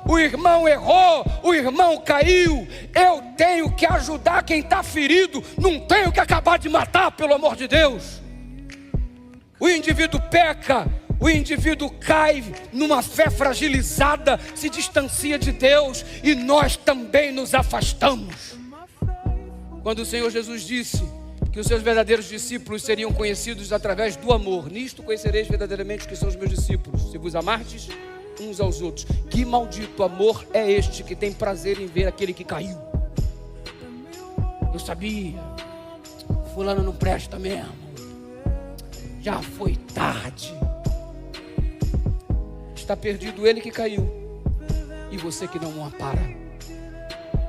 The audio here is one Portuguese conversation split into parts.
o irmão errou, o irmão caiu. Eu tenho que ajudar quem está ferido, não tenho que acabar de matar, pelo amor de Deus. O indivíduo peca, o indivíduo cai numa fé fragilizada, se distancia de Deus e nós também nos afastamos. Quando o Senhor Jesus disse que os seus verdadeiros discípulos seriam conhecidos através do amor, nisto conhecereis verdadeiramente que são os meus discípulos, se vos amardes uns aos outros. Que maldito amor é este que tem prazer em ver aquele que caiu? Eu sabia, fulano não presta mesmo, já foi tarde. Está perdido ele que caiu e você que não o ampara,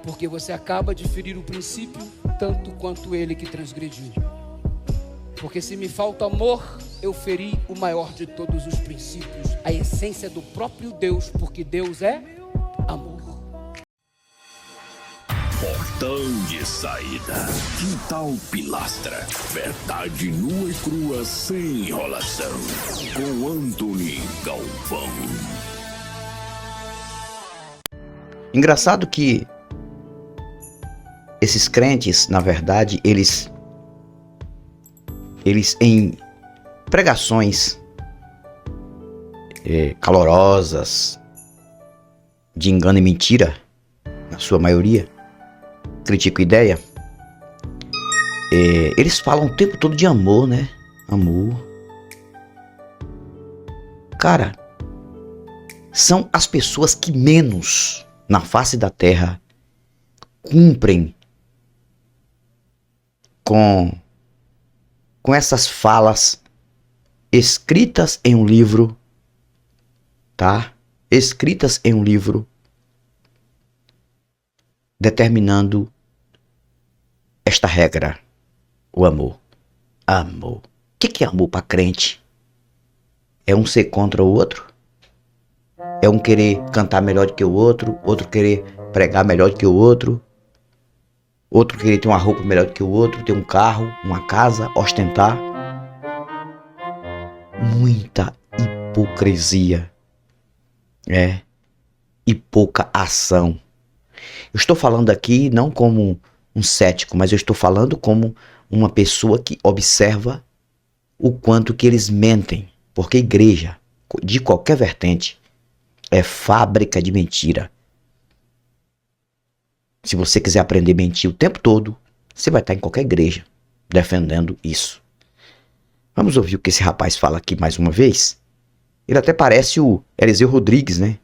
porque você acaba de ferir o princípio tanto quanto ele que transgrediu. Porque se me falta amor, eu feri o maior de todos os princípios, a essência do próprio Deus, porque Deus é amor. Portão de saída. Quintal Pilastra. Verdade nua e crua sem enrolação. Com Anthony Galvão. Engraçado que esses crentes, na verdade, eles em pregações calorosas, de engano e mentira, na sua maioria, critico ideia, eles falam o tempo todo de amor, né? Amor. Cara, são as pessoas que menos na face da terra cumprem com essas falas escritas em um livro, tá? Escritas em um livro determinando esta regra, o amor. Amor. O que é amor para crente? É um ser contra o outro? É um querer cantar melhor do que o outro, outro querer pregar melhor do que o outro, outro querer ter uma roupa melhor do que o outro, ter um carro, uma casa, ostentar. Muita hipocrisia. E pouca ação. Eu estou falando aqui não como um cético, mas eu estou falando como uma pessoa que observa o quanto que eles mentem. Porque igreja, de qualquer vertente, é fábrica de mentira. Se você quiser aprender a mentir o tempo todo, você vai estar em qualquer igreja defendendo isso. Vamos ouvir o que esse rapaz fala aqui mais uma vez? Ele até parece o Eliseu Rodrigues, né?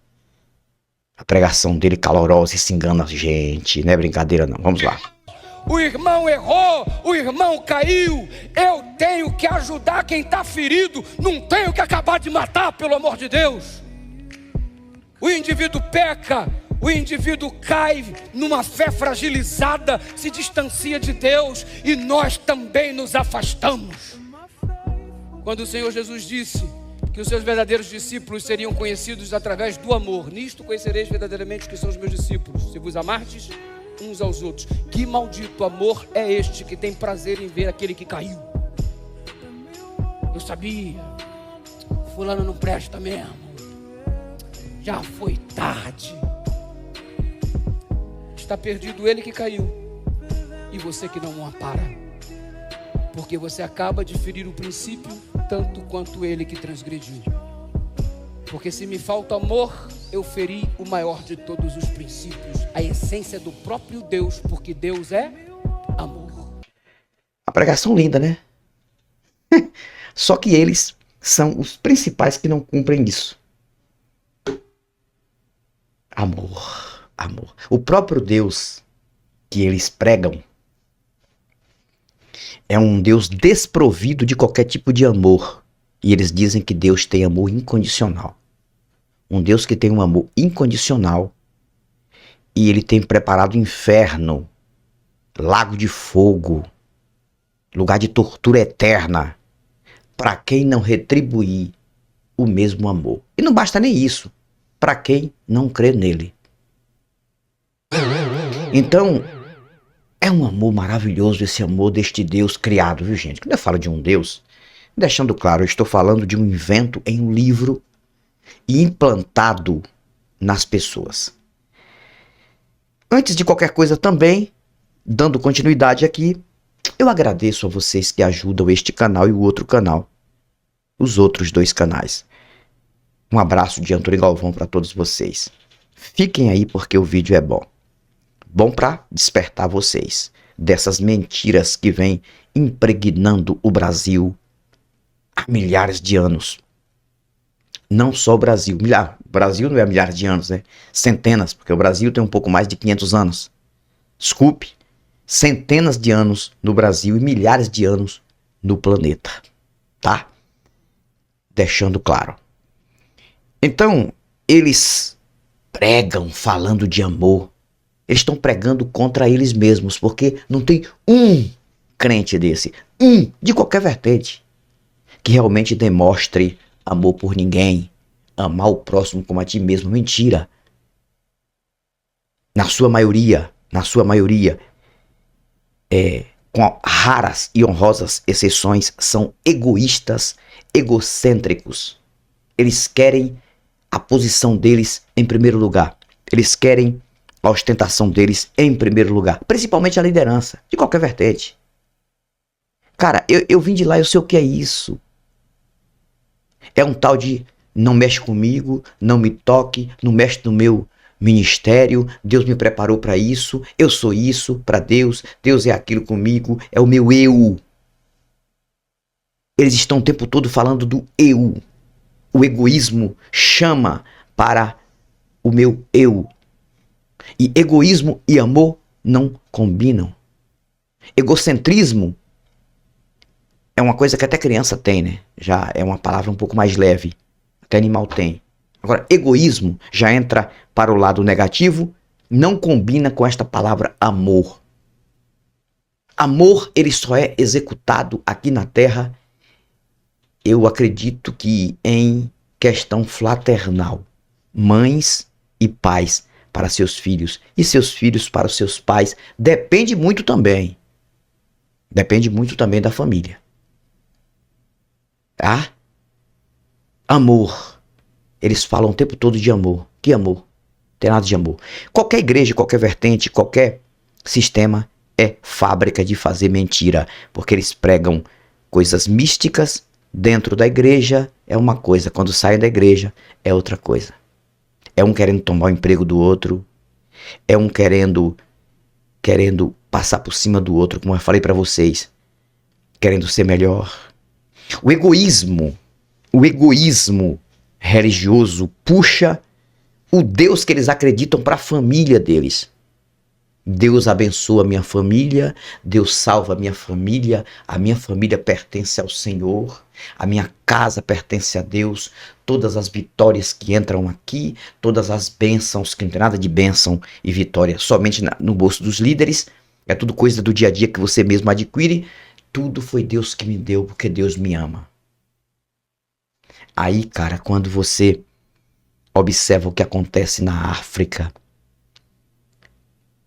A pregação dele calorosa e se engana a gente. Não é brincadeira não. Vamos lá. O irmão errou, o irmão caiu. Eu tenho que ajudar quem está ferido, não tenho que acabar de matar, pelo amor de Deus. O indivíduo peca, o indivíduo cai numa fé fragilizada, se distancia de Deus e nós também nos afastamos. Quando o Senhor Jesus disse que os seus verdadeiros discípulos seriam conhecidos através do amor, nisto conhecereis verdadeiramente que são os meus discípulos, se vos amardes uns aos outros. Que maldito amor é este que tem prazer em ver aquele que caiu? Eu sabia, fulano não presta mesmo, já foi tarde. Está perdido ele que caiu e você que não o ampara, porque você acaba de ferir o princípio tanto quanto ele que transgrediu. Porque se me falta amor, eu feri o maior de todos os princípios, a essência do próprio Deus, porque Deus é amor. A pregação linda, né? Só que eles são os principais que não cumprem isso. Amor, amor. O próprio Deus que eles pregam é um Deus desprovido de qualquer tipo de amor. E eles dizem que Deus tem amor incondicional. Um Deus que tem um amor incondicional. E ele tem preparado inferno, lago de fogo, lugar de tortura eterna, para quem não retribuir o mesmo amor. E não basta nem isso, para quem não crê nele. Então, é um amor maravilhoso esse amor deste Deus criado, viu gente? Quando eu falo de um Deus, deixando claro, eu estou falando de um invento em um livro e implantado nas pessoas. Antes de qualquer coisa também, dando continuidade aqui, eu agradeço a vocês que ajudam este canal e o outro canal, os outros 2 canais. Um abraço de Antônio Galvão para todos vocês. Fiquem aí porque o vídeo é bom. Bom para despertar vocês dessas mentiras que vêm impregnando o Brasil há milhares de anos. Não só o Brasil. O Brasil não é milhares de anos, né? Centenas, porque o Brasil tem um pouco mais de 500 anos. Desculpe. Centenas de anos no Brasil e milhares de anos no planeta. Tá? Deixando claro. Então, eles pregam falando de amor. Eles estão pregando contra eles mesmos, porque não tem um crente desse, de qualquer vertente, que realmente demonstre amor por ninguém, amar o próximo como a ti mesmo. Mentira. Na sua maioria, com raras e honrosas exceções, são egoístas, egocêntricos. Eles querem a posição deles em primeiro lugar. Eles querem a ostentação deles em primeiro lugar. Principalmente a liderança, de qualquer vertente. Cara, eu vim de lá, eu sei o que é isso. É um tal de não mexe comigo, não me toque, não mexe no meu ministério, Deus me preparou para isso, eu sou isso para Deus, Deus é aquilo comigo, é o meu eu. Eles estão o tempo todo falando do eu. O egoísmo chama para o meu eu. E egoísmo e amor não combinam. Egocentrismo é uma coisa que até criança tem, né? Já é uma palavra um pouco mais leve. Até animal tem. Agora, egoísmo já entra para o lado negativo, não combina com esta palavra amor. Amor, ele só é executado aqui na Terra, eu acredito que em questão fraternal. Mães e pais para seus filhos e seus filhos para os seus pais. Depende muito também. Depende muito também da família. Tá? Amor. Eles falam o tempo todo de amor. Que amor? Não tem nada de amor. Qualquer igreja, qualquer vertente, qualquer sistema é fábrica de fazer mentira. Porque eles pregam coisas místicas dentro da igreja, é uma coisa. Quando saem da igreja, é outra coisa. É um querendo tomar o emprego do outro. É um querendo passar por cima do outro, como eu falei para vocês. Querendo ser melhor. O egoísmo religioso puxa o Deus que eles acreditam para a família deles. Deus abençoa a minha família, Deus salva a minha família pertence ao Senhor, a minha casa pertence a Deus, todas as vitórias que entram aqui, todas as bênçãos, que não tem nada de bênção e vitória somente no bolso dos líderes, é tudo coisa do dia a dia que você mesmo adquire, tudo foi Deus que me deu porque Deus me ama. Aí, cara, quando você observa o que acontece na África,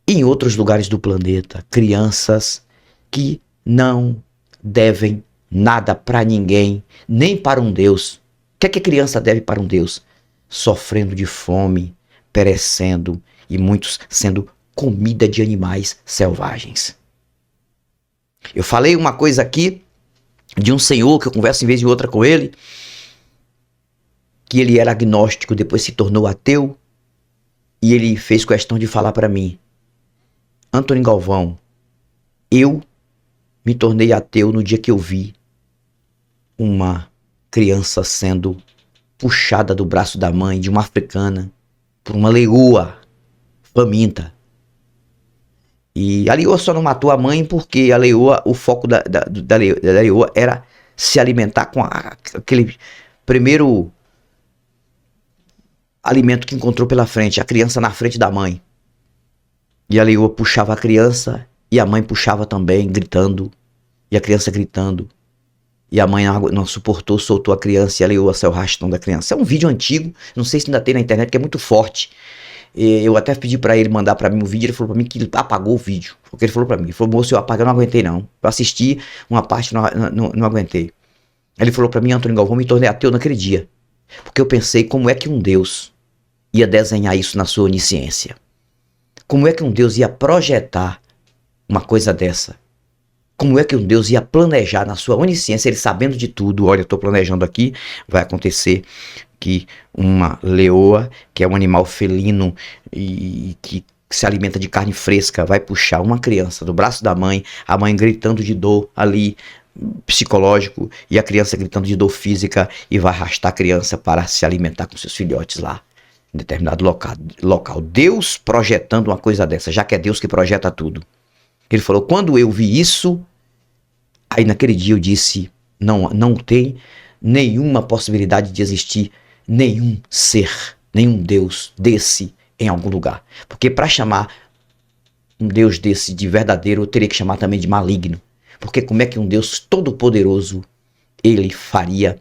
em outros lugares do planeta, crianças que não devem nada para ninguém, nem para um Deus. O que é que a criança deve para um Deus? Sofrendo de fome, perecendo e muitos sendo comida de animais selvagens. Eu falei uma coisa aqui de um senhor que eu converso em vez de outra com ele, que ele era agnóstico, depois se tornou ateu, e ele fez questão de falar para mim: Antônio Galvão, eu me tornei ateu no dia que eu vi uma criança sendo puxada do braço da mãe, de uma africana, por uma leoa faminta. E a leoa só não matou a mãe porque a leoa, o foco da leoa era se alimentar com aquele primeiro alimento que encontrou pela frente, a criança na frente da mãe. E a leoa puxava a criança e a mãe puxava também, gritando. E a criança gritando. E a mãe não suportou, soltou a criança e a leoa saiu arrastando a criança. É um vídeo antigo, não sei se ainda tem na internet, que é muito forte. Eu até pedi pra ele mandar pra mim o vídeo, ele falou pra mim que ele apagou o vídeo. Foi o que ele falou pra mim. Ele falou: moço, eu apaguei, eu não aguentei não. Eu assisti uma parte, não aguentei. Ele falou pra mim: Antônio Galvão, me tornei ateu naquele dia. Porque eu pensei, como é que um Deus ia desenhar isso na sua onisciência? Como é que um Deus ia projetar uma coisa dessa? Como é que um Deus ia planejar na sua onisciência, ele sabendo de tudo? Olha, eu estou planejando aqui, vai acontecer que uma leoa, que é um animal felino e que se alimenta de carne fresca, vai puxar uma criança do braço da mãe, a mãe gritando de dor ali, psicológico, e a criança gritando de dor física, e vai arrastar a criança para se alimentar com seus filhotes lá, em determinado local. Deus projetando uma coisa dessa, já que é Deus que projeta tudo. Ele falou, quando eu vi isso, aí naquele dia eu disse, não tem nenhuma possibilidade de existir nenhum ser, nenhum Deus desse em algum lugar. Porque para chamar um Deus desse de verdadeiro, eu teria que chamar também de maligno. Porque como é que um Deus todo-poderoso, ele faria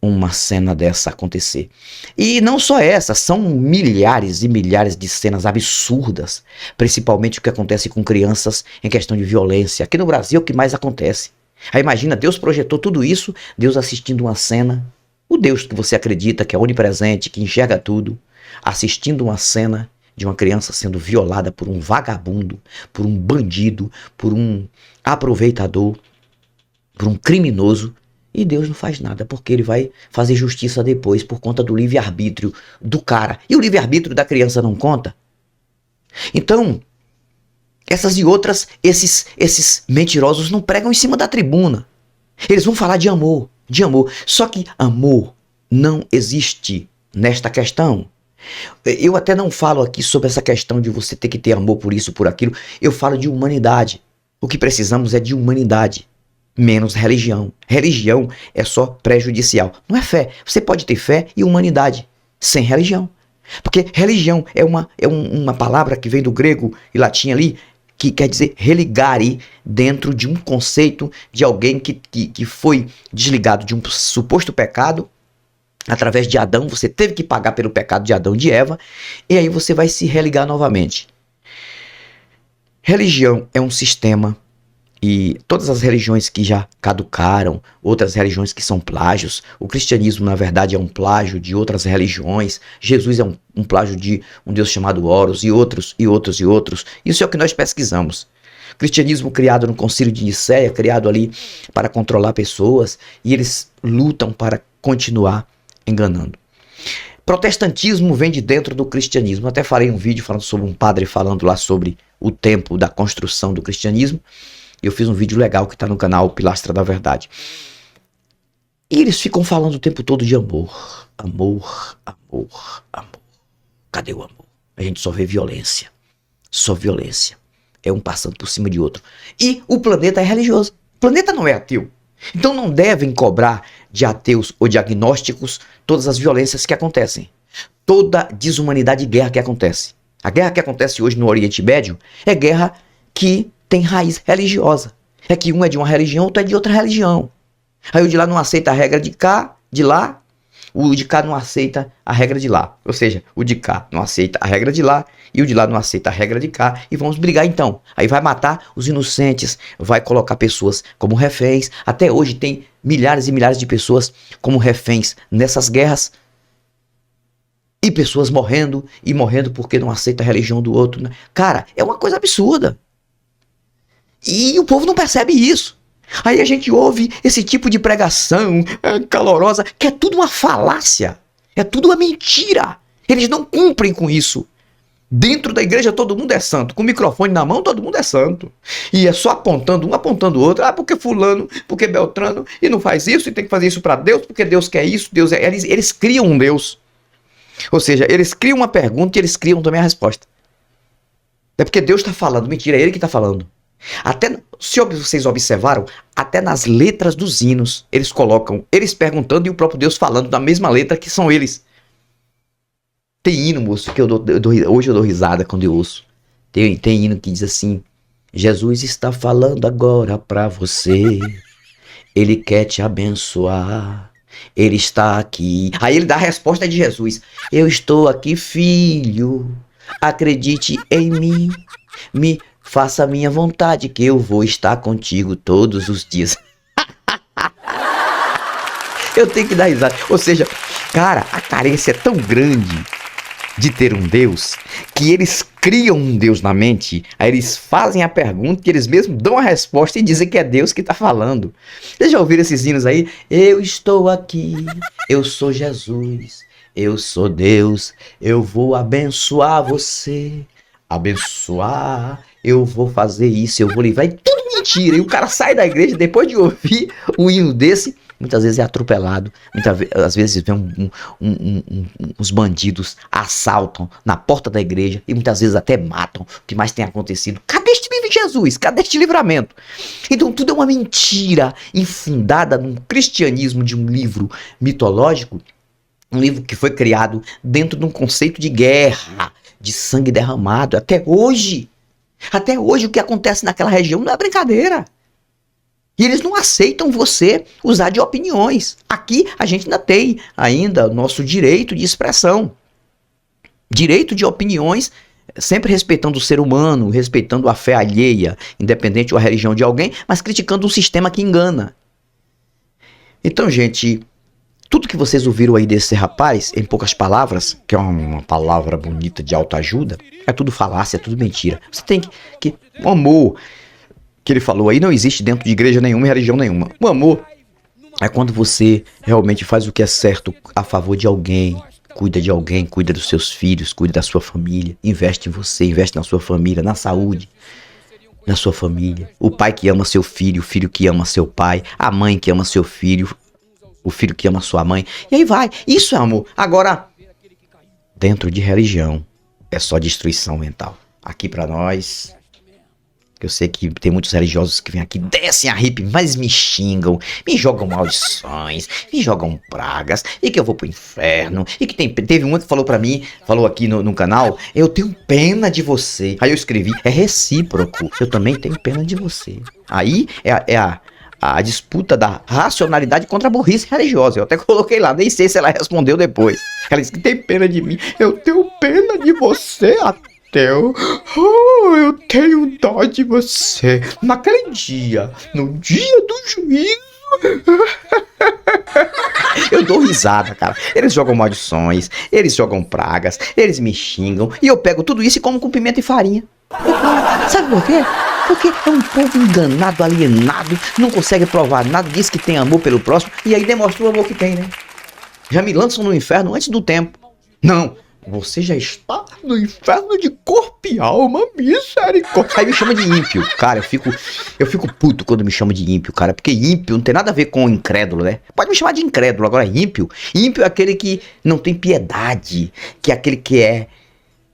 uma cena dessa acontecer? E não só essa, são milhares e milhares de cenas absurdas, principalmente o que acontece com crianças em questão de violência. Aqui no Brasil é o que mais acontece. Aí imagina, Deus projetou tudo isso, Deus assistindo uma cena, o Deus que você acredita que é onipresente, que enxerga tudo, assistindo uma cena de uma criança sendo violada por um vagabundo, por um bandido, por um aproveitador, por um criminoso, e Deus não faz nada, porque ele vai fazer justiça depois por conta do livre-arbítrio do cara. E o livre-arbítrio da criança não conta? Então, essas e outras, esses mentirosos não pregam em cima da tribuna. Eles vão falar de amor, de amor. Só que amor não existe nesta questão. Eu até não falo aqui sobre essa questão de você ter que ter amor por isso, por aquilo. Eu falo de humanidade. O que precisamos é de humanidade, menos religião. Religião é só prejudicial. Não é fé. Você pode ter fé e humanidade sem religião. Porque religião é uma palavra que vem do grego e latim ali, que quer dizer religare, dentro de um conceito de alguém que foi desligado de um suposto pecado. Através de Adão, você teve que pagar pelo pecado de Adão e de Eva, e aí você vai se religar novamente. Religião é um sistema, e todas as religiões que já caducaram, outras religiões que são plágios, o cristianismo na verdade é um plágio de outras religiões, Jesus é um plágio de um Deus chamado Horus, e outros. Isso é o que nós pesquisamos. Cristianismo criado no Concílio de Nicéia, criado ali para controlar pessoas, e eles lutam para continuar enganando. Protestantismo vem de dentro do cristianismo. Até farei um vídeo falando sobre um padre falando lá sobre o tempo da construção do cristianismo. Eu fiz um vídeo legal que está no canal Pilastra da Verdade. E eles ficam falando o tempo todo de amor. Amor, amor, amor. Cadê o amor? A gente só vê violência. Só violência. É um passando por cima de outro. E o planeta é religioso. O planeta não é ateu. Então não devem cobrar de ateus ou de agnósticos todas as violências que acontecem. Toda desumanidade e guerra que acontece. A guerra que acontece hoje no Oriente Médio é guerra que tem raiz religiosa. É que um é de uma religião, outro é de outra religião. Aí o de lá não aceita a regra de cá, de lá. O de cá não aceita a regra de lá. Ou seja, o de cá não aceita a regra de lá e o de lá não aceita a regra de cá. E vamos brigar então. Aí vai matar os inocentes, vai colocar pessoas como reféns. Até hoje tem milhares e milhares de pessoas como reféns nessas guerras. E pessoas morrendo e morrendo porque não aceita a religião do outro, né? Cara, é uma coisa absurda. E o povo não percebe isso. Aí a gente ouve esse tipo de pregação calorosa, que é tudo uma falácia, é tudo uma mentira. Eles não cumprem com isso. Dentro da igreja todo mundo é santo, com o microfone na mão todo mundo é santo. E é só apontando um, apontando o outro. Ah, porque fulano, porque Beltrano, e não faz isso, e tem que fazer isso para Deus, porque Deus quer isso, Deus é... Eles criam um Deus. Ou seja, eles criam uma pergunta e eles criam também a resposta. É porque Deus está falando, mentira, é ele que está falando. Até, se vocês observaram, até nas letras dos hinos, eles colocam, eles perguntando e o próprio Deus falando na mesma letra que são eles. Tem hino, moço, que hoje eu dou risada quando eu ouço. Tem hino que diz assim: Jesus está falando agora pra você, ele quer te abençoar, ele está aqui. Aí ele dá a resposta de Jesus: eu estou aqui, filho, acredite em mim, faça a minha vontade, que eu vou estar contigo todos os dias. Eu tenho que dar risada. Ou seja, cara, a carência é tão grande de ter um Deus, que eles criam um Deus na mente, aí eles fazem a pergunta e eles mesmos dão a resposta e dizem que é Deus que está falando. Vocês já ouviram esses hinos aí? Eu estou aqui, eu sou Jesus, eu sou Deus, eu vou abençoar você, abençoar, eu vou fazer isso, eu vou livrar. E tudo mentira. E o cara sai da igreja depois de ouvir um hino desse. Muitas vezes é atropelado, às vezes vem uns bandidos assaltam na porta da igreja e muitas vezes até matam. O que mais tem acontecido? Cadê este livro de Jesus? Cadê este livramento? Então tudo é uma mentira infundada num cristianismo de um livro mitológico, um livro que foi criado dentro de um conceito de guerra, de sangue derramado. Até hoje o que acontece naquela região não é brincadeira. E eles não aceitam você usar de opiniões. Aqui a gente ainda tem nosso direito de expressão. Direito de opiniões, sempre respeitando o ser humano, respeitando a fé alheia, independente da religião de alguém, mas criticando um sistema que engana. Então, gente, tudo que vocês ouviram aí desse rapaz, em poucas palavras, que é uma palavra bonita de autoajuda, é tudo falácia, é tudo mentira. Você tem que o amor que ele falou aí não existe dentro de igreja nenhuma e religião nenhuma. O amor é quando você realmente faz o que é certo a favor de alguém, cuida dos seus filhos, cuida da sua família, investe em você, investe na sua família, na saúde, na sua família. O pai que ama seu filho, o filho que ama seu pai, a mãe que ama seu filho, o filho que ama sua mãe. E aí vai. Isso é amor. Agora, dentro de religião, é só destruição mental. Aqui pra nós, eu sei que tem muitos religiosos que vêm aqui, descem a hippie, mas me xingam, me jogam maldições, me jogam pragas, e que eu vou pro inferno, e que teve um que falou pra mim, falou aqui no canal, eu tenho pena de você. Aí eu escrevi, é recíproco, eu também tenho pena de você. Aí é a disputa da racionalidade contra a burrice religiosa. Eu até coloquei lá, nem sei se ela respondeu depois. Ela disse que tem pena de mim, eu tenho pena de você, eu tenho dó de você. Naquele dia, no dia do juízo, eu dou risada, cara. Eles jogam maldições, eles jogam pragas, eles me xingam, e eu pego tudo isso e como com pimenta e farinha. Sabe por quê? Porque é um povo enganado, alienado, não consegue provar nada, diz que tem amor pelo próximo, e aí demonstra o amor que tem, né? Já me lançam no inferno antes do tempo. Não, você já está no inferno de corpo e alma, misericórdia. Aí me chama de ímpio. Cara, eu fico puto quando me chama de ímpio, cara. Porque ímpio não tem nada a ver com incrédulo, né? Pode me chamar de incrédulo, agora ímpio. Ímpio é aquele que não tem piedade. Que é aquele que é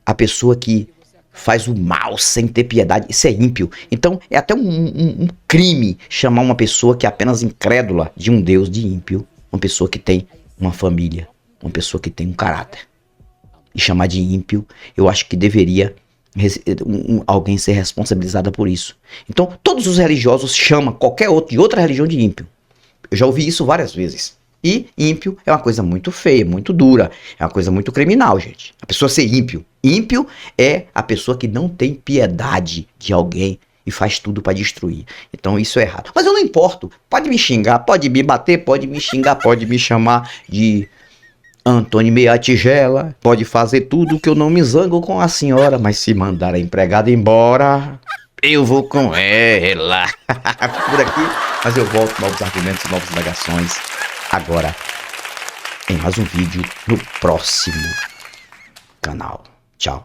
a pessoa que faz o mal sem ter piedade. Isso é ímpio. Então é até um crime chamar uma pessoa que é apenas incrédula de um Deus de ímpio. Uma pessoa que tem uma família. Uma pessoa que tem um caráter. E chamar de ímpio, eu acho que deveria alguém ser responsabilizado por isso. Então, todos os religiosos chamam qualquer outro de outra religião de ímpio. Eu já ouvi isso várias vezes. E ímpio é uma coisa muito feia, muito dura. É uma coisa muito criminal, gente. A pessoa ser ímpio. Ímpio é a pessoa que não tem piedade de alguém e faz tudo para destruir. Então isso é errado. Mas eu não importo. Pode me xingar, pode me bater, pode me xingar, pode me chamar de Antônio Meia Tigela, pode fazer tudo que eu não me zango com a senhora, mas se mandar a empregada embora, eu vou com ela. Fico por aqui, mas eu volto com novos argumentos, novas indagações, agora em mais um vídeo no próximo canal. Tchau.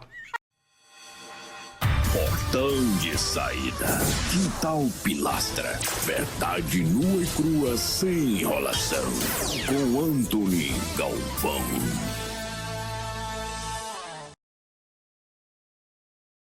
Portão de saída. Quintal Pilastra. Verdade nua e crua sem enrolação. Com Anthony Galvão.